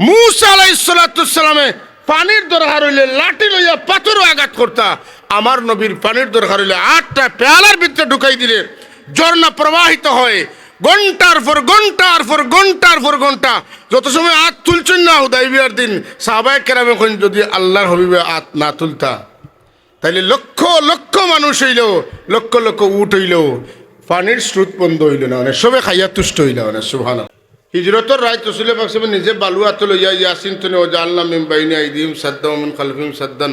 মূসা আলাইহিস সালামে পানির দরকার হইলে লাঠি লইয়া পাথরও আঘাত করতা, আমার নবীর পানির দরকার হইলে 8টা পেয়ালার ভিতরে ঢুকাই দিলে ঝর্ণা প্রবাহিত হয় ঘন্টার পর ঘন্টার পর ঘন্টার পর ঘন্টা। যত সময় হাত তুলছেন না হুদাইবিয়ার দিন, সাহাবায়ে কেরাম এখন যদি আল্লাহর হাবিবে হাত না তুলতা তাইলে লক্ষ লক্ষ মানুষ হইল, লক্ষ লক্ষ উট হইল, পানির স্রোত বন্ধ হইল না, মানে সবে খাইয়া তুষ্ট হইল না। সুবহানাল্লাহ। হিজরতর রায় রসুল পাক সাহেব নিজে বালু হাত লইয়া ইয়াসিন তুনে ও জাআলনা মিন বাইনি আইদিহিম সাদ্দান ওয়া মিন খালফিহিম সাদ্দান,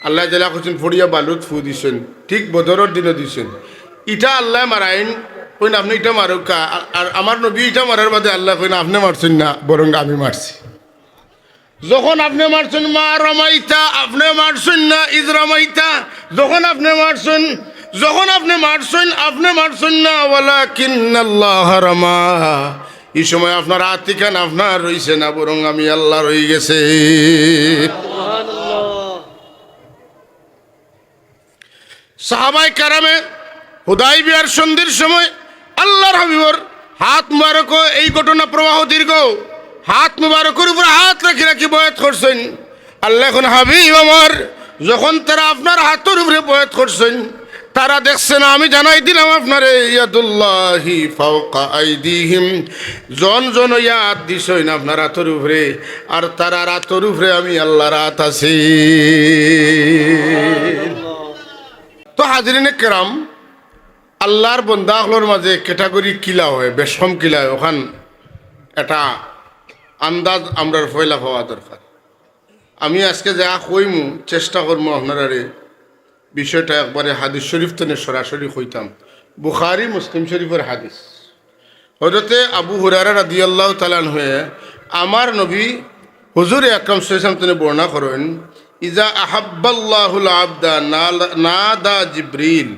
আল্লাহ জালা কইছেন ফড়িয়া বালুত ফু দিছেন, ঠিক বদরের দিনে দিছেন। ইটা আল্লাহ মারাইন কইন আপনি ইটা মারুকা, আর আমার নবী ইটা মারার বাদে আল্লাহ কইন আপনি মারছেন না, বরং আমি মারছি। যখন আপনি মারছেন মা রমাইতা, আপনি মারছেন না ইজ রমাইতা, যখন আপনি মারছেন, যখন আপনি মারছেন, আপনি মারছেন না ওয়ালাকিন্নাল্লাহ রামা, এই সময় আপনার আতিকান আপনার রইছে না, বরং আমি আল্লাহ রই গেছে। সাহাবায়ে কেরামে হুদাইবিয়ার সন্ধির সময় আল্লাহর হাবিবর হাত মুবারক, এই ঘটনা প্রবাহ দীর্ঘ, হাত মুবারকের উপর হাত রাখি রাখি বয়াত করছেন। আল্লাহ এখন হাবিব আমার, যখন তারা আপনার হাতের উপরে বয়াত করছেন, তারা দেখছে না, আমি জানাই দিলাম আপনারে ইয়াদুল্লাহি ফাওকা আইদিহিম, জন জন ইয়াদ দিছেন আপনার হাতের উপরে, আর তারা হাতের উপরে আমি আল্লাহর হাত আছি। তো হাজরিনে কেরাম, আল্লাহর বন্দাগুলোর মাঝে ক্যাটাগরি কিলা হয়, বেশম কিলা হয়, ওখান এটা আন্দাজ আমরার ফয়লা হওয়া দরকার। আমি আজকে যা কইমু চেষ্টা করবো আপনারা বিষয়টা একবারে হাদিস শরীফ থেকে সরাসরি কইতাম। বুখারী মুসলিম শরীফের হাদিস, হযরতে আবু হুরায়রা রাদিয়াল্লাহু তাআলা আনহু আমার নবী হুজুর আকরাম সাল্লাল্লাহু আলাইহি ওয়াসাল্লাম বর্ণনা করেন, ইজা আহাব্বাল্লাহুল আবদা নাদা জিবরিল,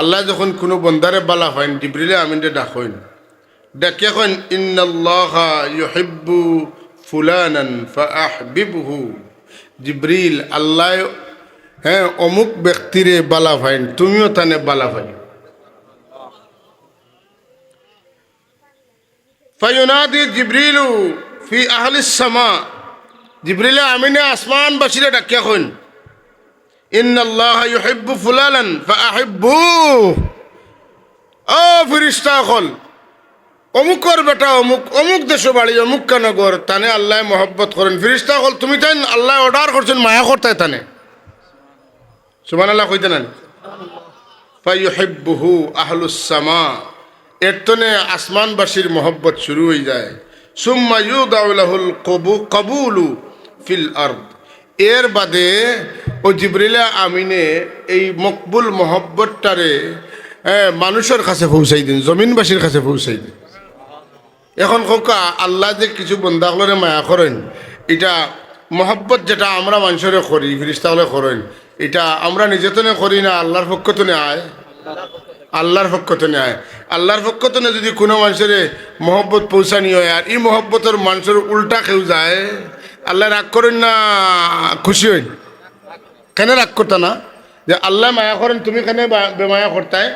আল্লাহ যখন কোনো বন্দারে বালা হয় জিবরিলে আমিনরে ডাকেন, ডাকে কইন ইন্নাল্লাহা ইউহিব্বু ফুলানান ফাআহবিবহু, জিবরিল আল্লাহ হ্যাঁ অমুক ব্যক্তিরে বালা ভাইন, তুমিও তানে বালা ভাই। ফায়ুনাদি জিবরিলু ফি আহলিস সামা, জিবরিলে আমিনে আসমান বাসিরে ডাকিয়া কইন ইন্নাল্লাহা ইউহিব্বু ফুলানান ফাআহিব্বুহু, ও ফেরেশতা হল অমুকর বেটা অমুক অমুক দেশ বাড়ি অমুক কানগর, তানে আল্লাহ মহব্বত করেন। ফেরেশতা হল তুমি তাই আল্লাহ অর্ডার করছেন মায়া করতে তানে, সুবহানাল্লাহ কইতে না, ফায়ুহিব্বুহু আহলুস সামা, এর তনে আসমানবাসীর মহব্বত শুরু হয়ে যায়। সুম্মা ইউদাউ লাহুল কবুলু ফিল আরদ, এর বাদে ও জিবরিলে আমিনে এই মকবুল মহব্বতটারে মানুষের কাছে পৌঁছাই দিন, জমিনবাসীর কাছে পৌঁছাই দিন। এখন খোকা আল্লাহ যে কিছু বন্দাগুলোরে মায়া করেন, এটা মহব্বত যেটা আমরা মানুষের করি, ফেরেশতাগুলো করেন, এটা আমরা নিজেতনে করি না, আল্লাহর পক্ষ থেকে আয়, আল্লাহর পক্ষ থেকে আয়। আল্লাহর পক্ষ থেকে যদি কোনো মানুষের মহব্বত পৌঁছানি হয় আর এই মহব্বতের মানুষের উল্টা কেউ যায়, আল্লাহ রাগ করেন না, খুশি হইন। কেন রাগ করতা না? যে আল্লাহ মায়া করেন, তুমি কেন বেমায়া করতায়?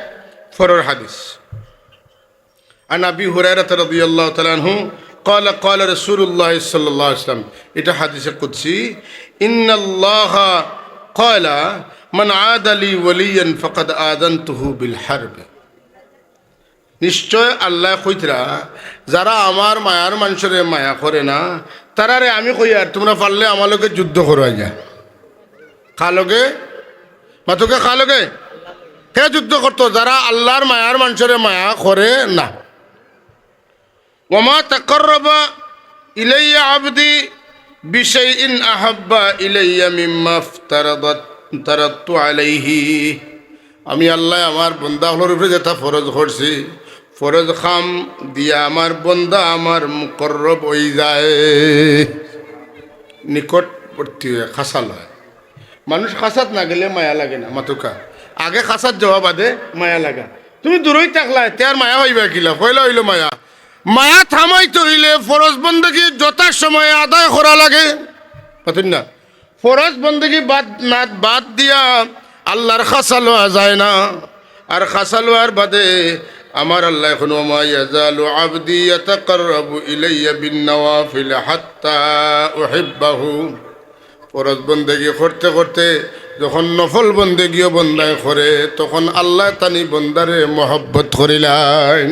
ফরর হাদিস আন আবি হুরায়রা রাদিয়াল্লাহু তাআলা আনহু قال قال رسول الله صلى الله عليه وسلم, এটা হাদিসে কুদসি, ইন্নাল্লাহা قال من عاد لي وليا فقد آذنته بالحرب, নিশ্চয় আল্লাহ কইতরা যারা আমার মায়ার মানুষের মায়া করে না তারারে আমি কই আর তোমরা পারলে আমার লগে যুদ্ধ করো যা, খালগে মাতুকে খালগে হে যুদ্ধ করতো যারা আল্লাহর মায়ার মানুষের মায়া করে না। ওমা তাকাররাবা ইলাইয়া আবদি বিশাইইন আহাব্বা ইলাইয়া মিম্মা তারাত্তু আলাইহি, আমি আল্লাহ আমার বন্দাগুলোর উপরে যেটা ফরজ করছি, ফরজ খাম দিয়া আমার বন্দা আমার মুকররব হয়ে যায়, নিকটবর্তী হয়ে খাসাল হয়। মানুষ খাসাত না গেলে মায়া লাগে না, মাতুকা আগে খাসাত যাওয়া বাদে মায়া লাগা। তুমি দূরই থাকলা তার মায়া হইবা কিলা, পয়লা হইল মায়া। মায়া থামাইতে হইলে ফরজ বন্দেগী যথা সময়ে আদায় করা লাগে, পাতুন না? ফরজ বন্দেগী বাদ দিয়া আল্লাহর খাসা লওয়া যায় না, আর খাসা লওয়ার বাদে আমার আল্লাহ এখন ওমা ইয়াজালু আবদি ইয়াতাকাররাবু ইলাইয়া বিন-নওয়াফিল হাত্তা উহিব্বাহু। ফরজ বন্দেগী করতে করতে যখন নফল বন্দেগীও বন্দায় করে তখন আল্লাহ তানি বন্দারে মহব্বত করিলেন।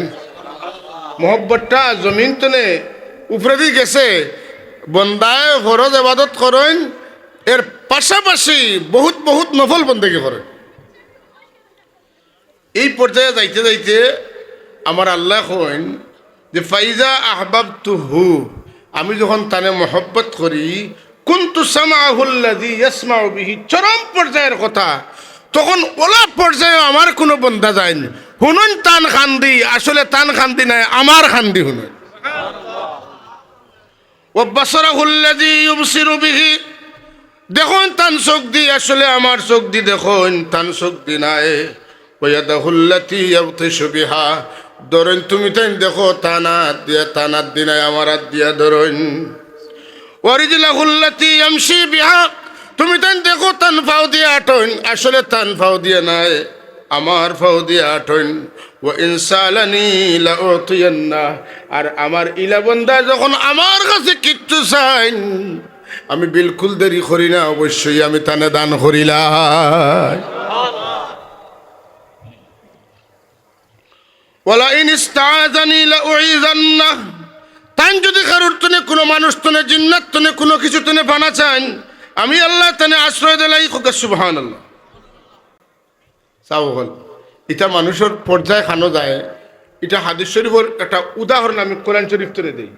মহব্বতটা জমিন তনে উপরে দিয়ে গেছে, বন্দায় ফরজ ইবাদত করেন, এর পাশাপাশি বহুত বহুত নফল বন্দেগী করেন। এই পর্যায়ে যাইতে যাইতে আমার আল্লাহ কইন যে ফাইজা আহবাবতুহু, আমি যখন তানে মহব্বত করি, কুনতু সামাহুল্লাযী ইয়াসমাউ বিহি, চরম পর্যায়ের কথা, তখন ওলা পর্যায়ে আমার কোনো বন্দা যায় না। শুনুন তান খান্দি, আসলে তান খান্দি নাই, আমার খান্দি শুনুন। ওয়া বাসারাহুল্লাযী ইউবসিরু বিহি, দেখুন তান চোখ দি, আসলে আমার চোখ দি দেখুন, তান চোখ দি নাই। ওয়াদাহুল্লাতী ইয়াবতিশু বিহা, ধরেন তুমি তাই দেখো তানাত দিয়া, তানাত দি নাই, আমার হাত দিয়া ধরেন। ওয়ারিজলাহুল্লাতী ইয়ামশি বিহা, তুমি তাই দেখো তান ফাও দিয়া আটন, আসলে তান ফাও দিয়া নাই, আমার ফাও দিয়া আটন। ওয়া ইনসালানি লাউতিয়ান্না, আর আমার ইলা বন্দা যখন আমার কাছে কিচ্ছু চাইন, আমি বিলকুল দেরি করি না, অবশ্যই আমি তানে দান করিলাম। ওয়ালা ইন ইস্তাআযানি লাউইযান্না, তান যদি কারোর তনে কোনো মানুষ তনে জিন্নাত তনে কোনো কিছু তনে বানা চান, আমি আল্লাহ তনে আশ্রয় দিলাই। সুবহানাল্লাহ। চাও হল এটা মানুষের পর্যায়ে খানো যায়, এটা হাদিস শরীফের একটা উদাহরণ আমি কোরআন শরীফ তনে দিই।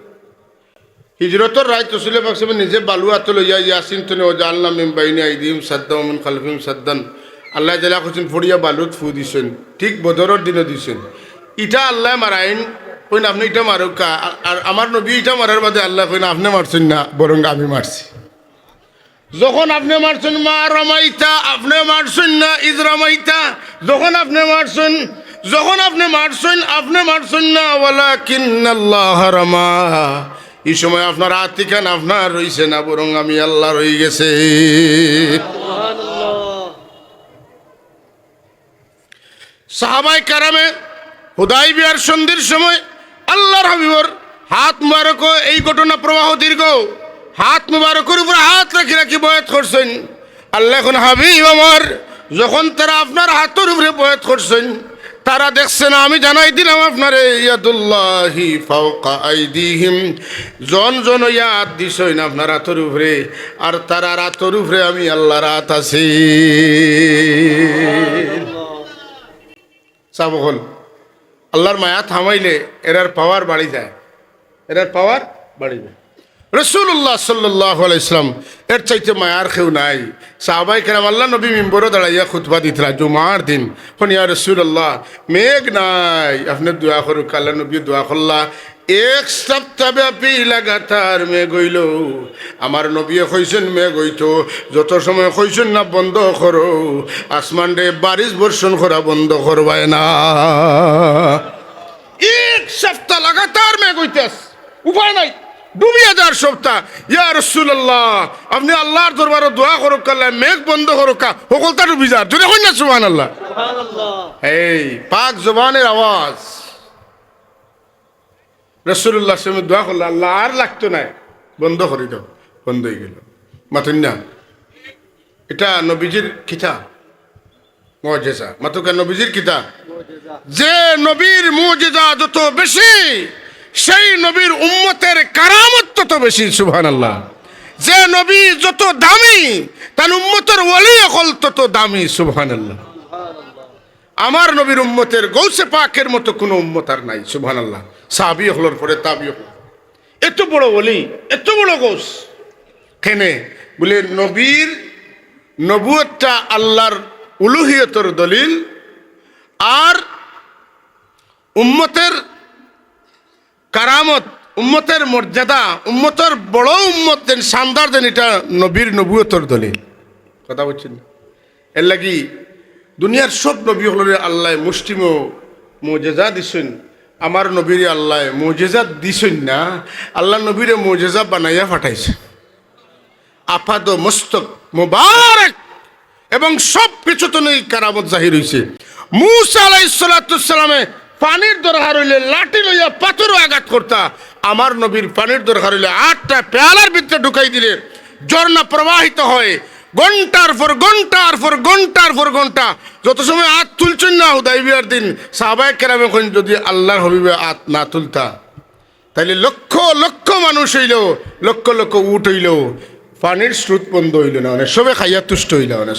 হিজরতর রায় তসুলে পাকসে নিজে বালু আত লইয়া ইয়াসিন তনে ও জানলাম মিন বাইনি আইদিহিম সাদ্দাও মিন খালফিহিম সাদ্দান, আল্লাহ জেলা করছেন ফড়িয়া বালুত ফু দিছেন, ঠিক বদরের দিনও দিছেন। ইটা আল্লাহ মারাইন, কইন আপনি এটা মারুকা, আর আমার নবী এটা মারার বাদে আল্লাহ কইন আপনি মারছেন না, বরং আমি মারছি। যখন আপনি মারছেন মা রমাইতা, আপনি মারছেন না ইদ রমাইতা, যখন আপনি মারছেন, যখন আপনি মারছেন, আপনি মারছেন না ওয়ালাকিন্নাল্লাহ রামা, এই সময় আপনার আতিকান আপনার রইছে না, বরং আমি আল্লাহ রই গেছে। সাহাবায়ে কেরামে হুদাইবিয়ার সন্ধির সময় আল্লাহর হাবিবর হাত মুবারক, এই ঘটনা প্রবাহ দীর্ঘ, হাত মুবারকের উপর হাত রাখি রাখি বয়াত করছেন। আল্লাহ এখন হাবিব আমার, যখন তারা আপনার হাতের উপরে বয়াত করছেন, তারা দেখছে না, আমি জানাই দিলাম আপনারে, ইয়াদুল্লাহি ফাওকা আইদিহিম, জন জন ইয়াদ দিছেন আপনার হাতের উপরে, আর তারা হাতের উপরে আমি আল্লাহর হাত আছি। সাবহল আল্লাহর মায়া থামাইলে এরার পাওয়ার বাড়ি যায়, এরার পাওয়ার বাড়ি যায়। রাসূলুল্লাহ সাল্লাল্লাহু আলাইহি ওয়াসাল্লাম এর চাইতে মায়ার কেউ নাই। সাহাবায়ে কেরাম আল্লাহ নবী মিম্বরে দাঁড়াইয়া খুতবা দিতরা জুমার দিন, কোন ইয়া রাসূলুল্লাহ মেঘ নাই, আপনি দোয়া করুক। আল্লাহ নবী দোয়া করলা, এক সপ্তাহ ব্যাপী লাগাতার মেঘ হইল। আমার নবী কইছেন মেঘ হইতো, যত সময় কইছেন না বন্ধ করো, আসমান রে বারিশ বর্ষণ করা বন্ধ করবাই না। এক সপ্তাহ লাগাতার মেঘ হইতেস, উপায় নাই, ডুবিয়ে যার সপ্তাহ। ইয়া রাসূলুল্লাহ আপনি আল্লাহর দরবারে দোয়া করুক, আল্লাহ মেঘ বন্ধ করুক, সকলটা ডুবি যার। যদি কই না সুবহানাল্লাহ, এই পাক জবানের আওয়াজ। রাসূলুল্লাহ সাল্লাল্লাহু আলাইহি ওয়াসাল্লাম দোয়া করল, আল্লাহ আর লাগতো না, বন্ধ করে দাও, বন্ধ হয়ে গেল। মাতুন না, এটা নবীজির কিতাব মুজিজা, মাতুকা নবীজির কিতাব। যে নবীর মুজিজা যত বেশি, সেই নবীর উম্মতের কারামত তত বেশি। সুবহানাল্লাহ। যে নবী যত দামি, তার উম্মতের ওলি হল তত দামি। সুবহানাল্লাহ। আমার নবীর উম্মতের গৌসে পাকের মতো কোনো উম্মত আর নাই। সুবহানাল্লাহ। সাহাবী হলোর পরে তাবি হল, এত বড় ওলি, এত বড় গৌস কেনে বলে নবীর নবুয়তটা আল্লাহর উলুহিয়তের দলিল, আর উম্মতের কারামত, উম্মতের মর্যাদা, উম্মতের বড় উম্মত দেন, শানদার দেন, এটা নবীর নবুয়তের দলিল। কথা বলছেন? এর লাগি দুনিয়ার সব নবী হল আল্লাহ মুষ্টিম মুজিজা দিছেন, আমার নবীর আল্লাহ মুজিজা দিছেন না, আল্লাহ নবীর মুজিজা বানাইয়া পাঠাইছে। আপাদ মস্তক মুবারক, এবং সব কিছু তো নেই কারামত জাহির হইছে। মূসা আলাইহিস সালাতু ওয়াস সালামে পানির দরকার হইলে লাঠি লইয়া পাথরও আঘাত করতা, আমার নবীর পানির দরকার হইলে 8টা পেয়ালার ভিতরে ঢুকাই দিলে ঝর্ণা প্রবাহিত হয় ঘন্টার পর ঘন্টার পর ঘন্টার পর ঘন্টা। যত সময় হাত তুলছেন না হুদাইবিয়ার দিন, সাহাবায়ে কেরাম এখন যদি আল্লাহর হবিবে হাত না তুলতা, তাইলে লক্ষ লক্ষ মানুষ হইল, লক্ষ লক্ষ উট হইল, পানির স্রোত বন্ধ হইল না, সবে খাইয়া তুষ্ট হইল না।